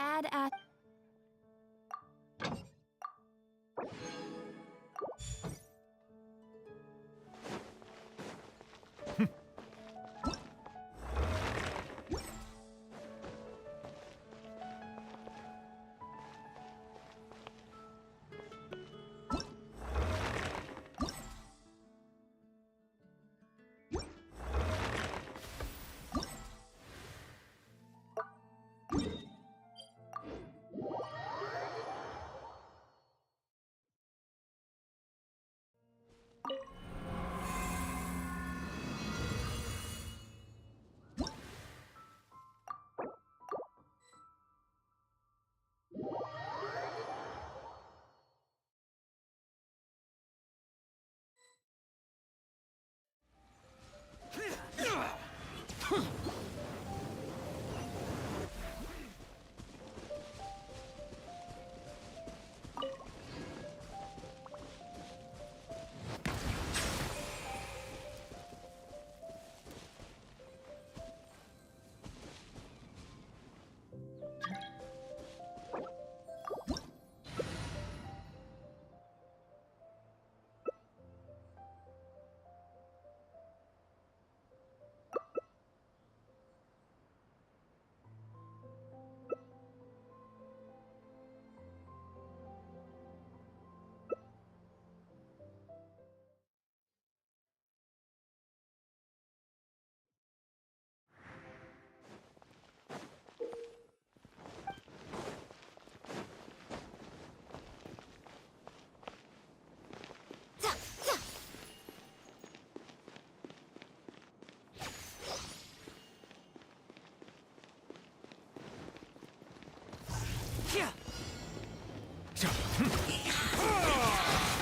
bad at...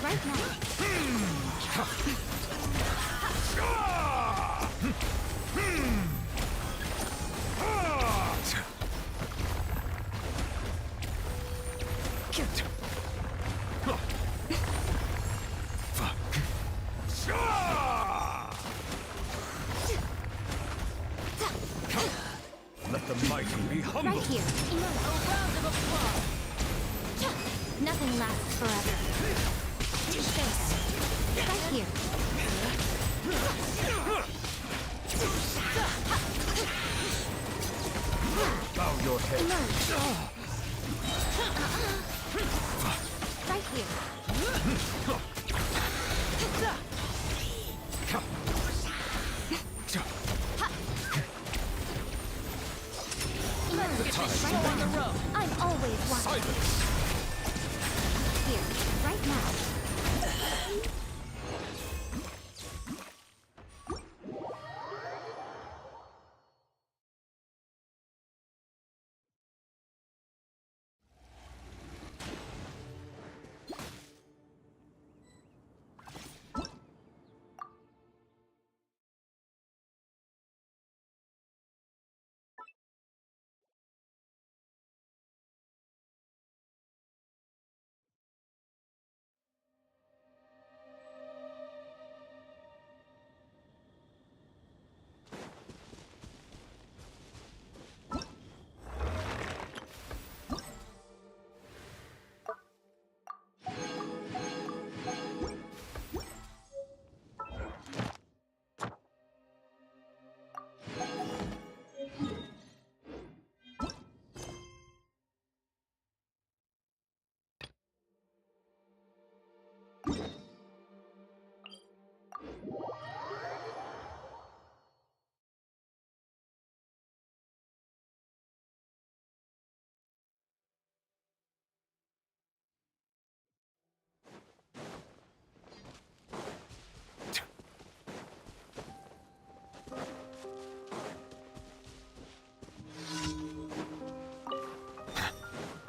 Right now. Let the mighty be humble. Right here. Enough. A round of applause. Nothing lasts forever. Face. Right here. Bow your head. Emerge. Right here. Emerge. Right on the road. I'm always watching. Silence. Here. Right now.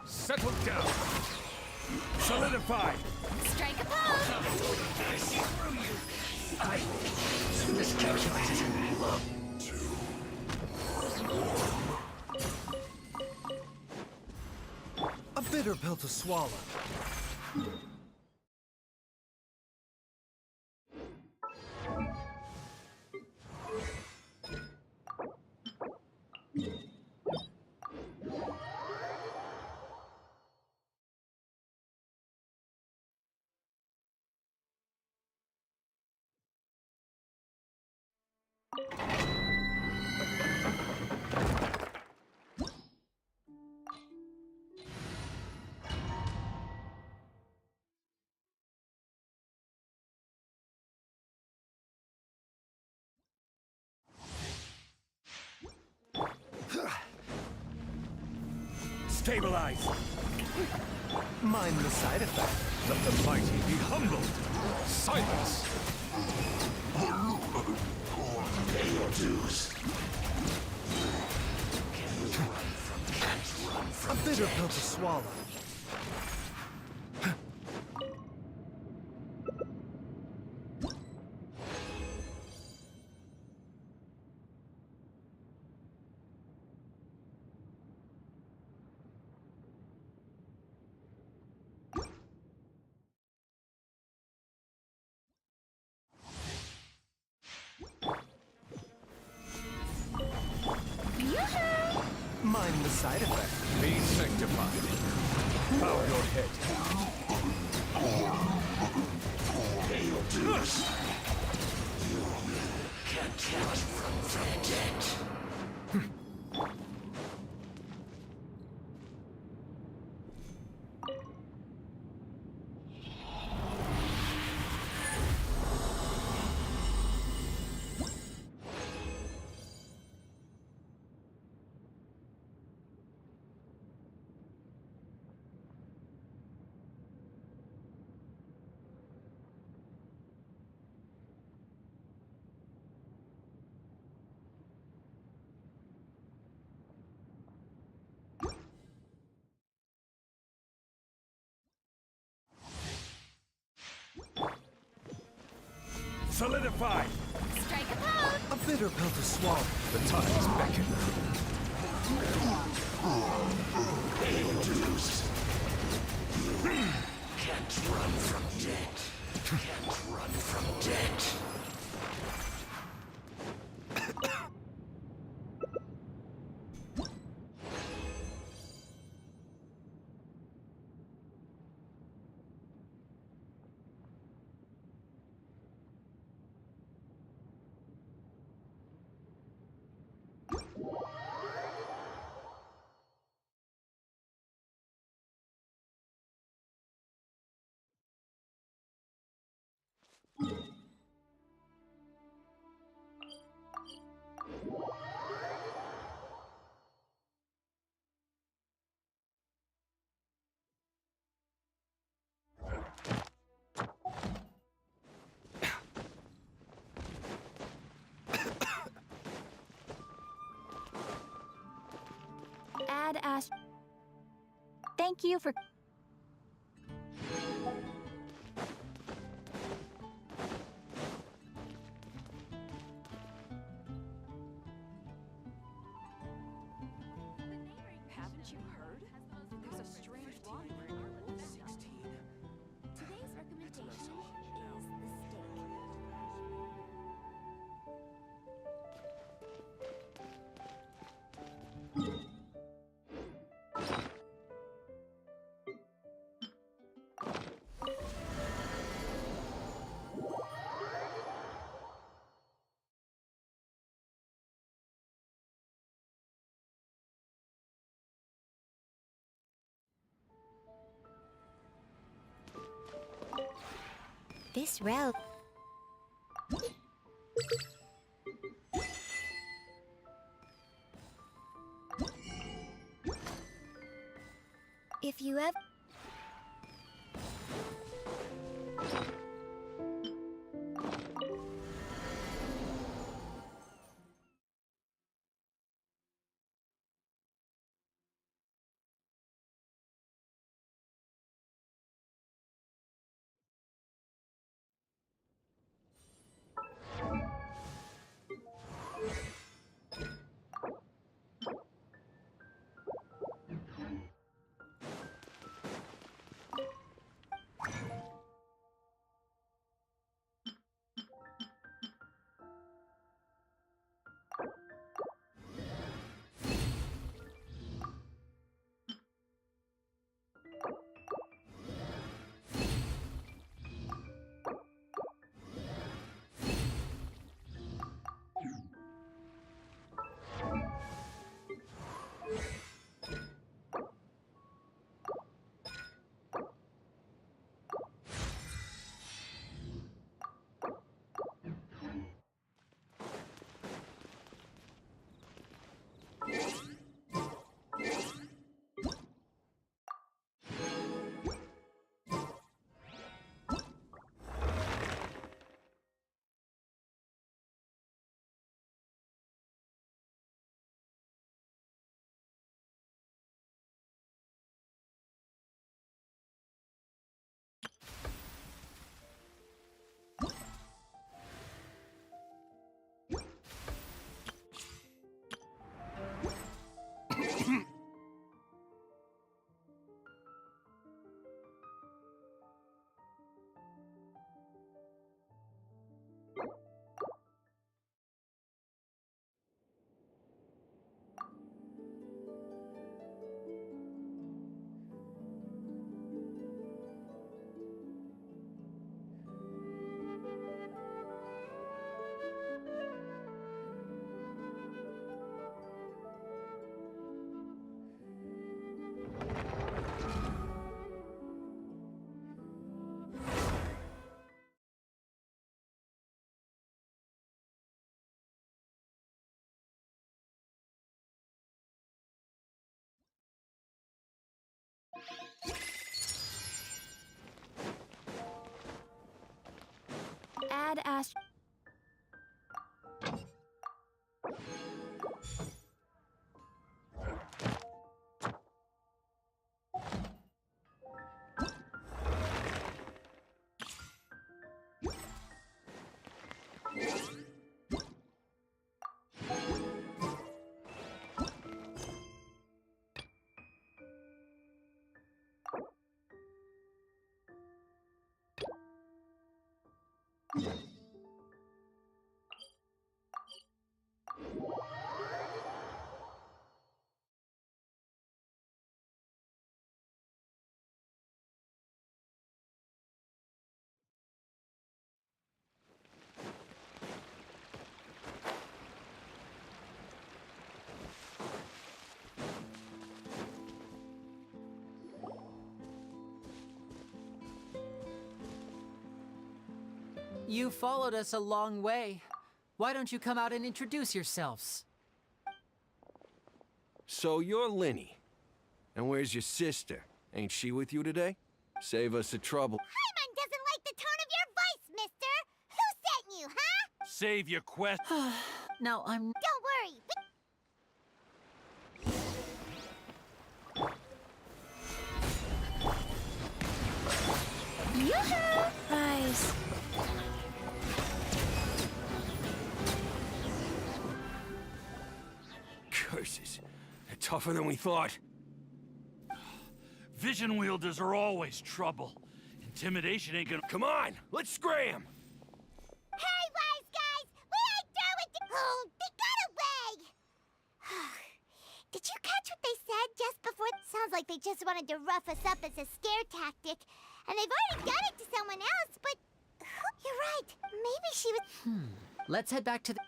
Settle down. Solidify. Strike a pose! I miscalculated. A bitter pill to swallow. Stabilize! Mind the side effect. Let the mighty be humbled! Silence! Pay your dues. A bitter pill to swallow. Mind the side effect. Be sanctified. Bow your head. Pay your dues. Can't run from debt. Solidify! Strike a pose! A bitter pill to swallow. The time is beckoning. Pay your dues. Can't run from debt. Can't run from debt. Add Ash. Thank you for. Haven't you heard? There's a strange robbery near Wolf 16. Today's recommendation is the steak. This route. If you ever. Add Ast. You followed us a long way. Why don't you come out and introduce yourselves? So you're Linny. And where's your sister? Ain't she with you today? Save us the trouble. Paimon doesn't like the tone of your voice, mister! Who sent you, huh? Save your quest. Now I'm... Don't worry. Yoo-hoo! Nice. Curses. They're tougher than we thought. Vision wielders are always trouble. Intimidation ain't gonna... Come on, let's scram! Hey, wise guys! We ain't through with the... Oh, they got away! Did you catch what they said just before? Sounds like they just wanted to rough us up as a scare tactic. And they've already done it to someone else, but... You're right. Maybe she was... Let's head back to the...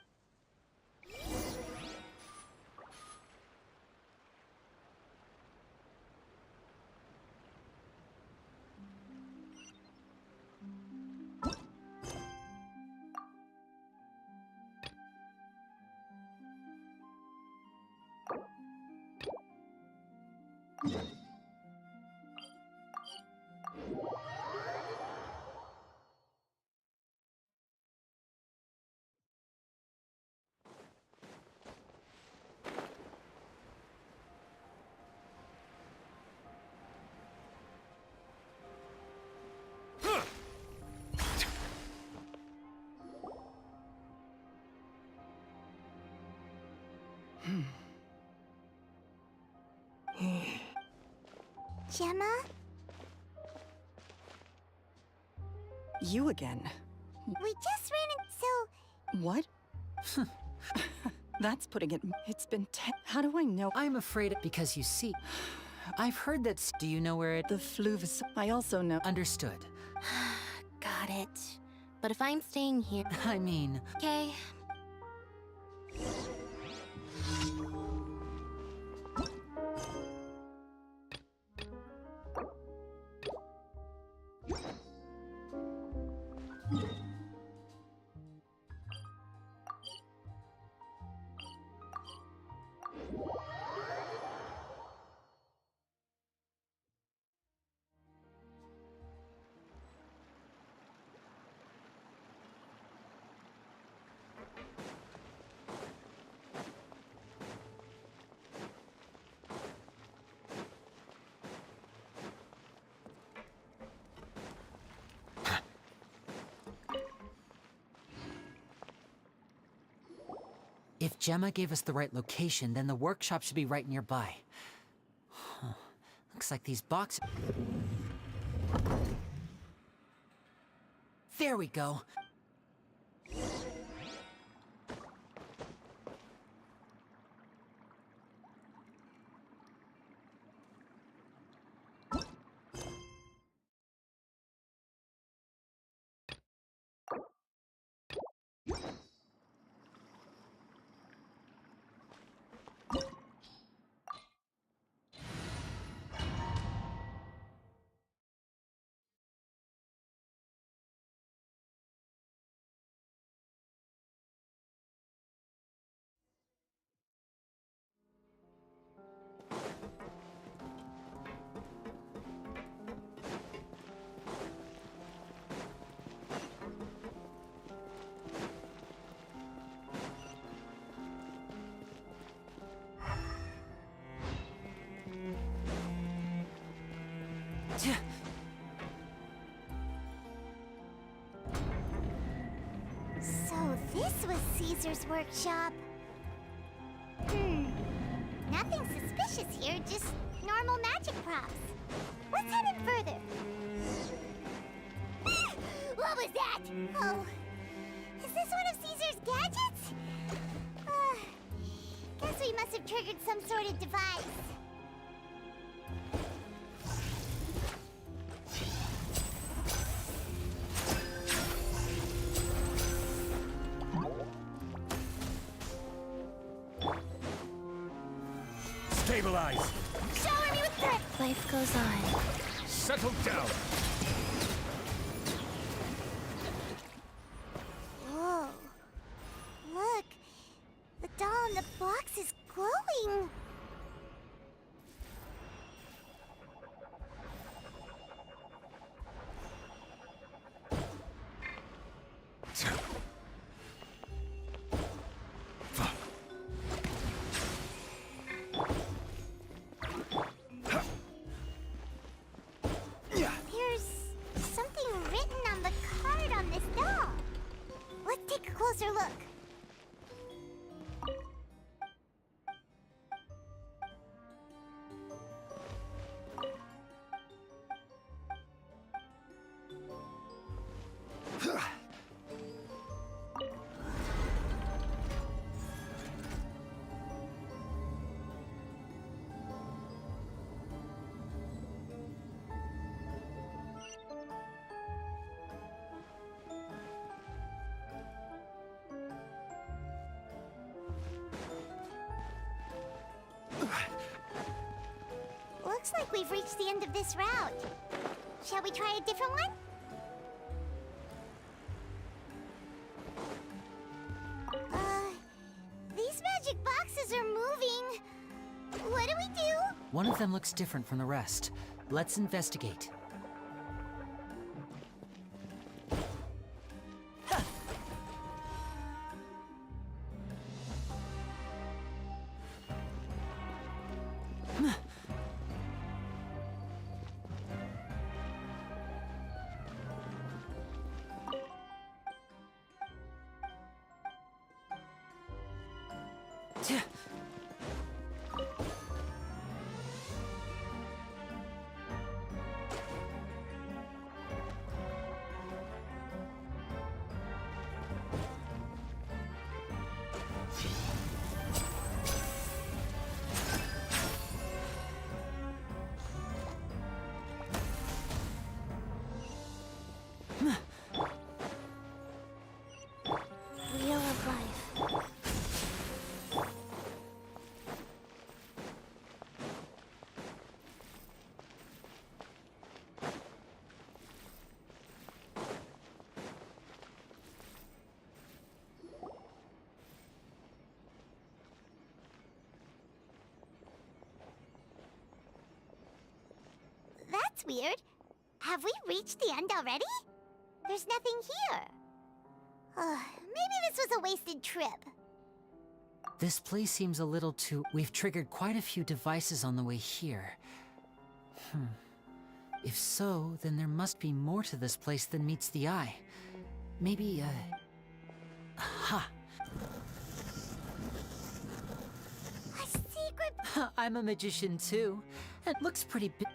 Gemma? You again. We just ran in, so... What? That's putting it... It's been 10... How do I know? I'm afraid because you see... I've heard that... Do you know where it... The fluvis... I also know... Understood. Got it. But if I'm staying here... I mean... Okay. If Gemma gave us the right location, then the workshop should be right nearby. Huh. Looks like these boxes... There we go. So this was Caesar's workshop. Nothing suspicious here, just normal magic props. Let's head in further. What was that? Oh, is this one of Caesar's gadgets? Guess we must have triggered some sort of device. Stabilize. Shower me with threat. Life goes on. Settle down. Whoa. Look. The doll in the box is glowing. There's something written on the card on this doll. Let's take a closer look. Looks like we've reached the end of this route. Shall we try a different one? These magic boxes are moving. What do we do? One of them looks different from the rest. Let's investigate. Wheel of Life. That's weird. Have we reached the end already? There's nothing here. Maybe this was a wasted trip. This place seems a little too... We've triggered quite a few devices on the way here. If so, then there must be more to this place than meets the eye. Maybe, aha! A secret... I'm a magician too. It looks pretty big.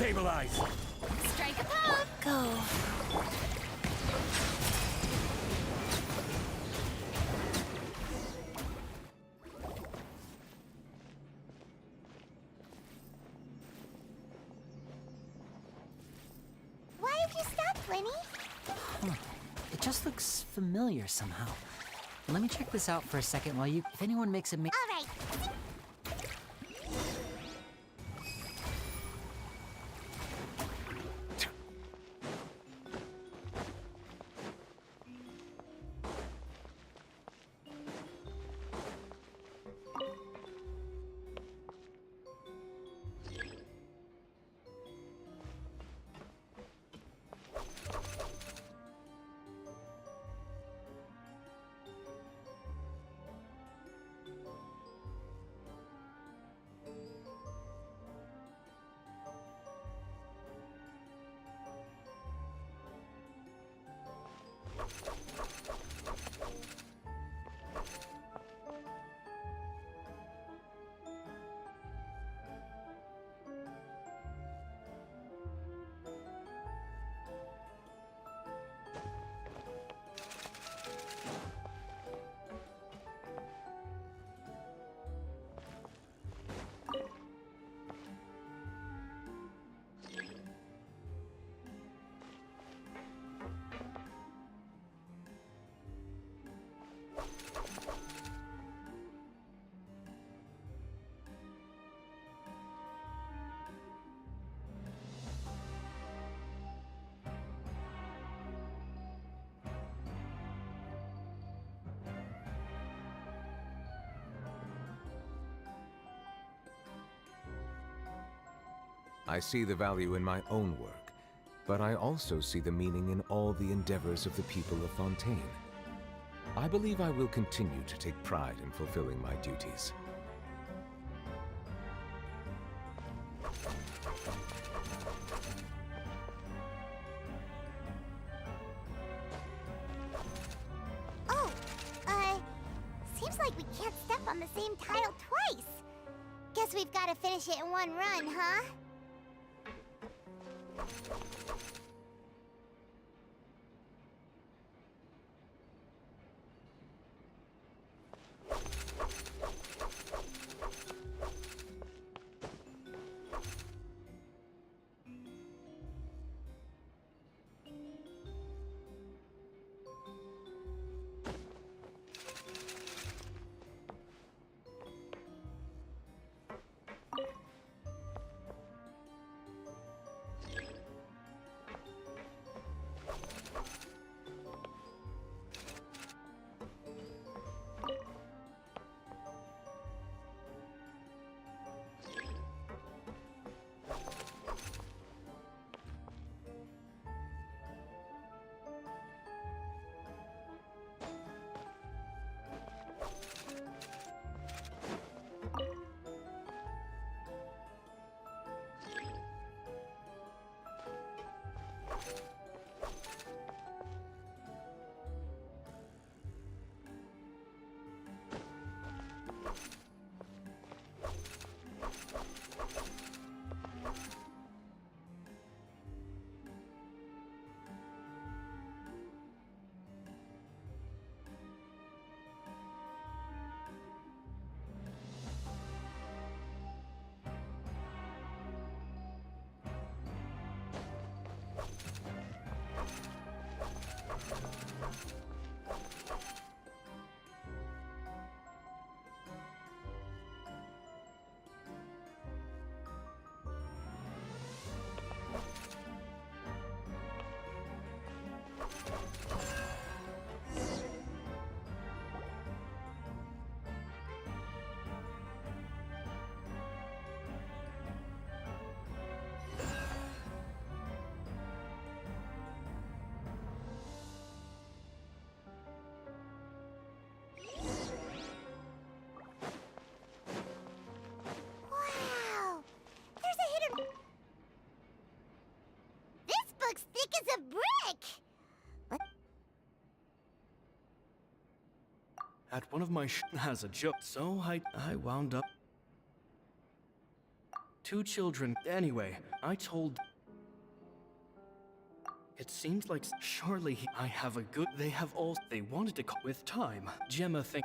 Stabilize! Strike a pose! Go. Why did you stop, Flinny? It just looks familiar somehow. Let me check this out for a second while you... If anyone makes a All right. I see the value in my own work, but I also see the meaning in all the endeavors of the people of Fontaine. I believe I will continue to take pride in fulfilling my duties. Oh, seems like we can't step on the same tile twice. Guess we've got to finish it in one run, huh? Wow! There's a hidden... This book's thick as a brick! What? At one of my has a joke so I wound up 2 children. Anyway, I told... It seems like surely I have a good... They have all... They wanted to call with time. Gemma think...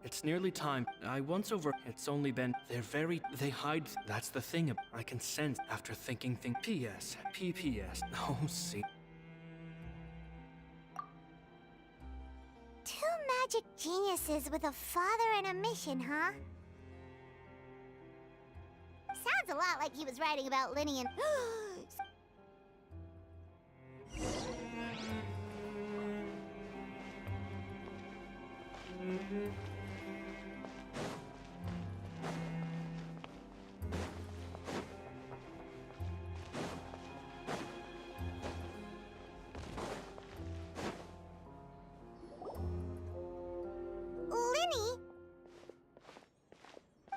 It's nearly time. I once over... It's only been... They hide... That's the thing. I can sense after thinking P.S. P.P.S. Oh, see... 2 magic geniuses with a father and a mission, huh? Sounds a lot like he was writing about Linny and... Linny?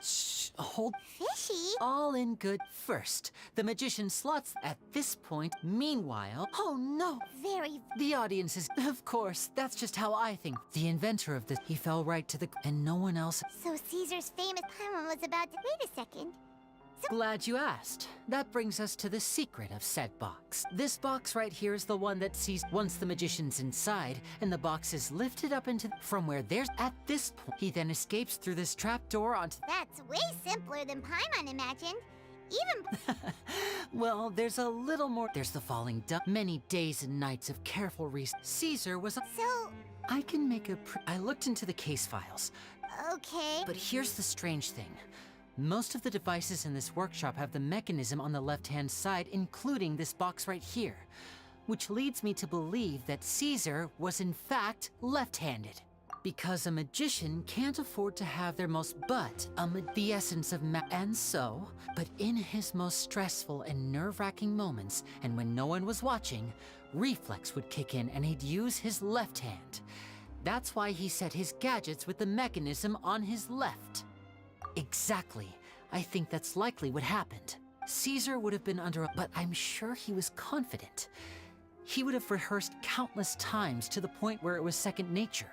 Shh, hold. Fishy? All in good. First, the magician slots at this point. Meanwhile, oh no! Very... The audience is, of course, that's just how I think. The inventor of this, he fell right to the, and no one else. So Caesar's famous poem was about to... Wait a second. Glad you asked. That brings us to the secret of said box. This box right here is the one that sees once the magician's inside, and the box is lifted up into from where there's at this point. He then escapes through this trap door onto... That's way simpler than Paimon imagined. Even... Well, there's a little more. There's the falling duck. Many days and nights of careful research. Caesar was a... So... I can make a I looked into the case files. Okay. But here's the strange thing. Most of the devices in this workshop have the mechanism on the left-hand side, including this box right here, which leads me to believe that Caesar was in fact left-handed. Because a magician can't afford to have their most the essence of and so, but in his most stressful and nerve-wracking moments, and when no one was watching, reflex would kick in and he'd use his left hand. That's why he set his gadgets with the mechanism on his left. Exactly. I think that's likely what happened. Caesar would have been under but I'm sure he was confident. He would have rehearsed countless times to the point where it was second nature.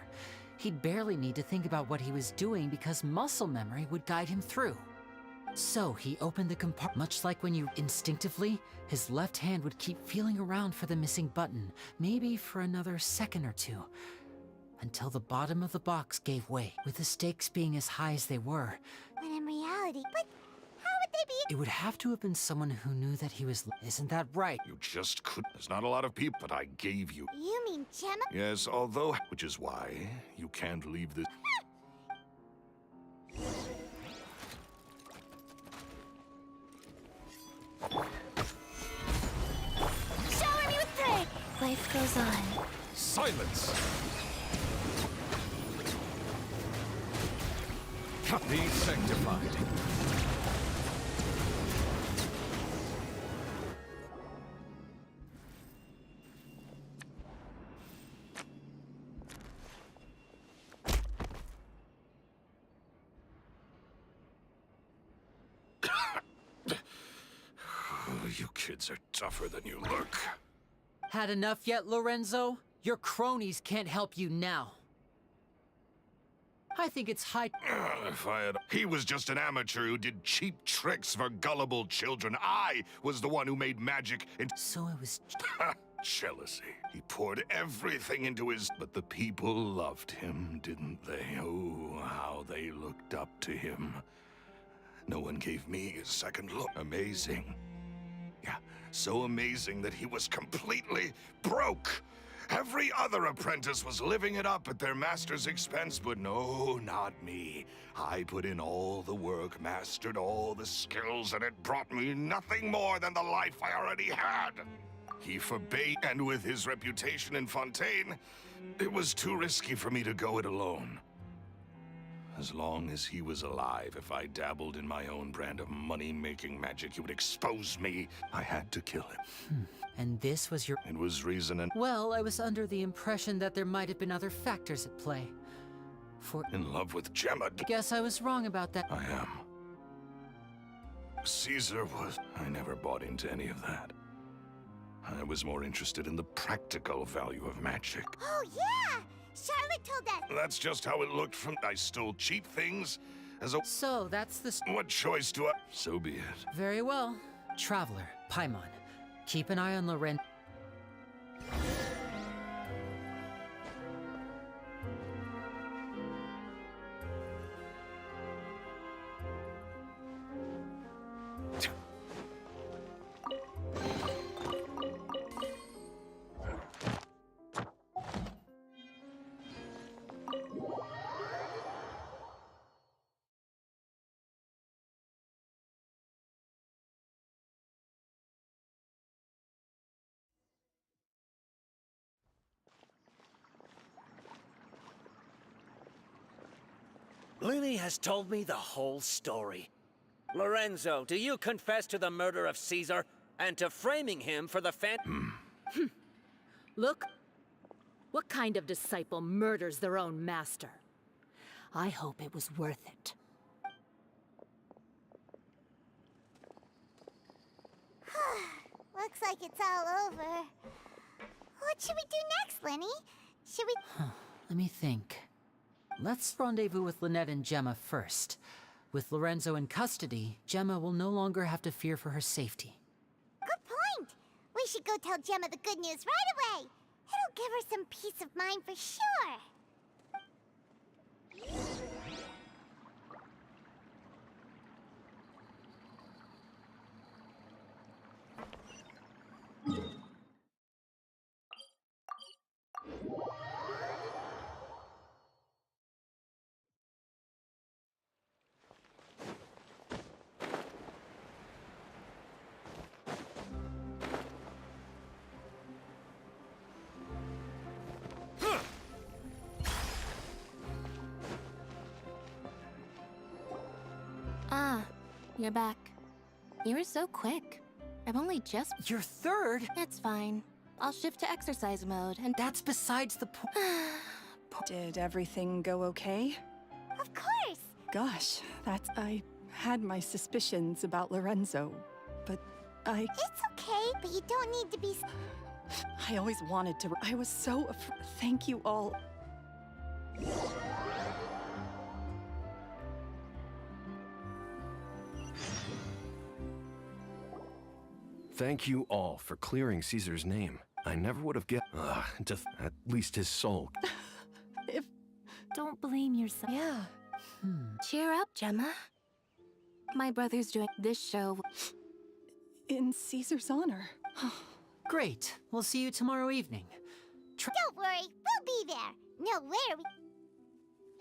He'd barely need to think about what he was doing because muscle memory would guide him through. So he opened the compartment, much like when you instinctively, his left hand would keep feeling around for the missing button, maybe for another second or two, until the bottom of the box gave way, with the stakes being as high as they were. When in reality... But how would they be... It would have to have been someone who knew that he was... Isn't that right? You just could. There's not a lot of people, but I gave you. You mean Gemma? Yes, although... Which is why you can't leave this... Shower me with prayer! Life goes on. Silence! Be sanctified. You kids are tougher than you look. Had enough yet, Lorenzo? Your cronies can't help you now. I think it's high... If I had... He was just an amateur who did cheap tricks for gullible children. I was the one who made magic into... So it was... Jealousy. He poured everything into his... But the people loved him, didn't they? Oh, how they looked up to him. No one gave me a second look. Amazing. Yeah, so amazing that he was completely broke. Every other apprentice was living it up at their master's expense, but no, not me. I put in all the work, mastered all the skills, and it brought me nothing more than the life I already had. He forbade, and with his reputation in Fontaine, it was too risky for me to go it alone. As long as he was alive, if I dabbled in my own brand of money-making magic, he would expose me. I had to kill him. And this was your... It was reason and... Well, I was under the impression that there might have been other factors at play. For... In love with Gemma. I guess I was wrong about that. I am. Caesar was... I never bought into any of that. I was more interested in the practical value of magic. Oh, yeah! Charlotte told us. That's just how it looked from... I stole cheap things As a So that's the. what choice do I? So be it. Very well. Traveler, Paimon. Keep an eye on Loren. Lini has told me the whole story. Lorenzo, do you confess to the murder of Caesar and to framing him for the Look, what kind of disciple murders their own master? I hope it was worth it. Looks like it's all over. What should we do next, Lenny? Should we... Let me think. Let's rendezvous with Lynette and Gemma first. With Lorenzo in custody, Gemma will no longer have to fear for her safety. Good point. We should go tell Gemma the good news right away. It'll give her some peace of mind for sure. Ah, you're back. You were so quick. I've only just... Your third? It's fine. I'll shift to exercise mode and... That's besides the point. Did everything go okay? Of course. Gosh, I had my suspicions about Lorenzo, but It's okay, but you don't need to be... I always wanted to. I was so thank you all. Thank you all for clearing Caesar's name. I never would have at least his soul. Don't blame yourself. Yeah. Cheer up, Gemma. My brother's doing this show. In Caesar's honor. Great. We'll see you tomorrow evening. Don't worry, we'll be there. No, where are we...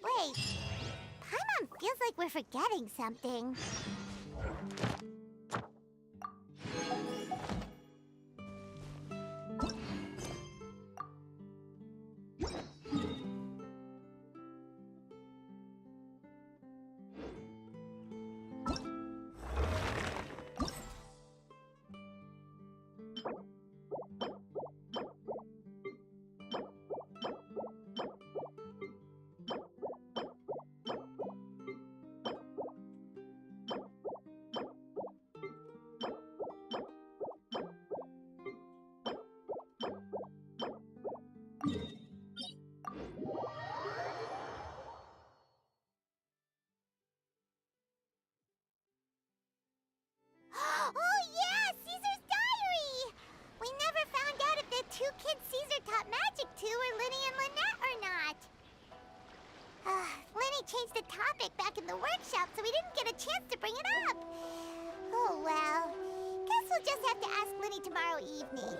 Wait. Paimon feels like we're forgetting something. Oh yeah, Caesar's diary! We never found out if the two kids Caesar taught magic to were Linny and Lynette or not. Linny changed the topic back in the workshop, so we didn't get a chance to bring it up. Oh well, guess we'll just have to ask Linny tomorrow evening.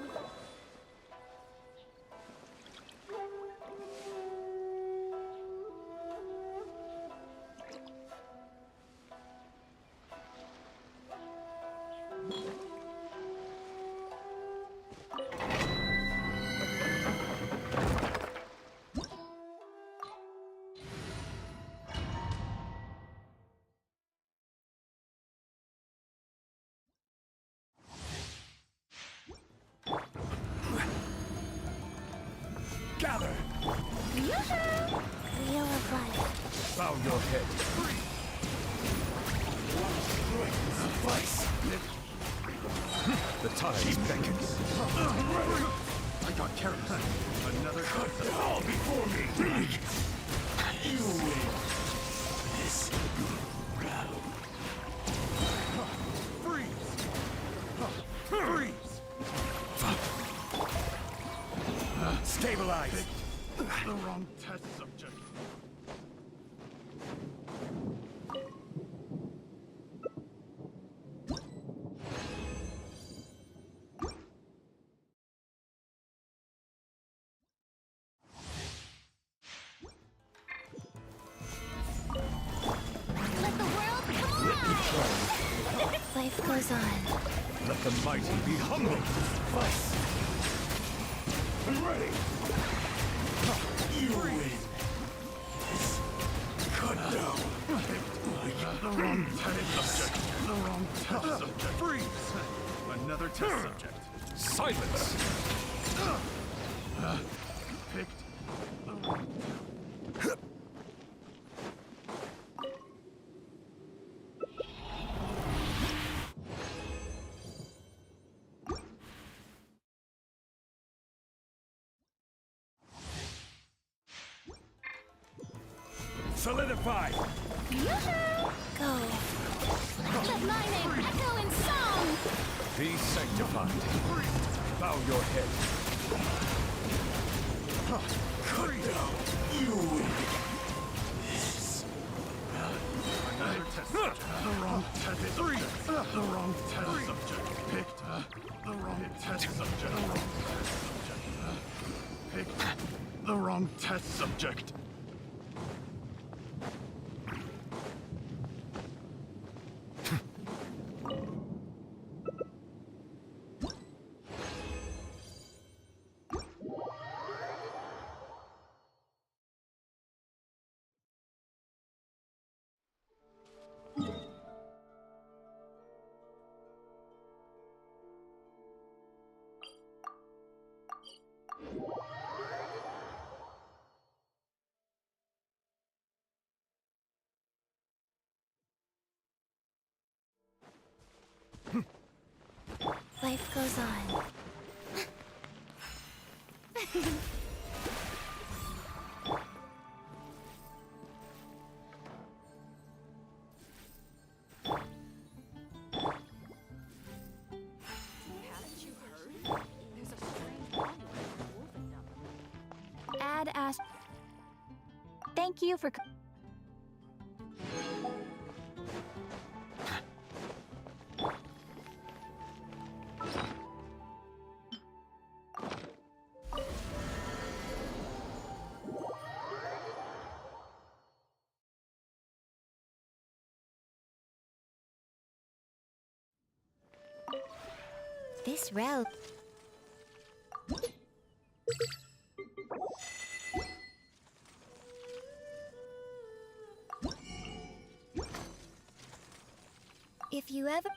Gather! Wheel of life. Bow your head. Vice. The time beckons. I got carried. Another cut all before me. You win. This neutralized. The wrong test subject. Let the world collide! Life goes on. Let the mighty be humble. Fight. I'm ready. You win. Cut down. The wrong test subject. The wrong test subject. Freeze. Another test subject. Silence. Picked the wrong. Solidify! Go. Let my name echo in song! Be sanctified. Bow your head. Cut down. You win. Another test subject. The wrong test subject. The wrong test subject. Picked. The wrong test subject. The wrong test subject. Picked. The wrong test subject. Life goes on. Haven't you heard? There's a strange one wolfing up. Add Ast. Thank you for. This route. If you ever...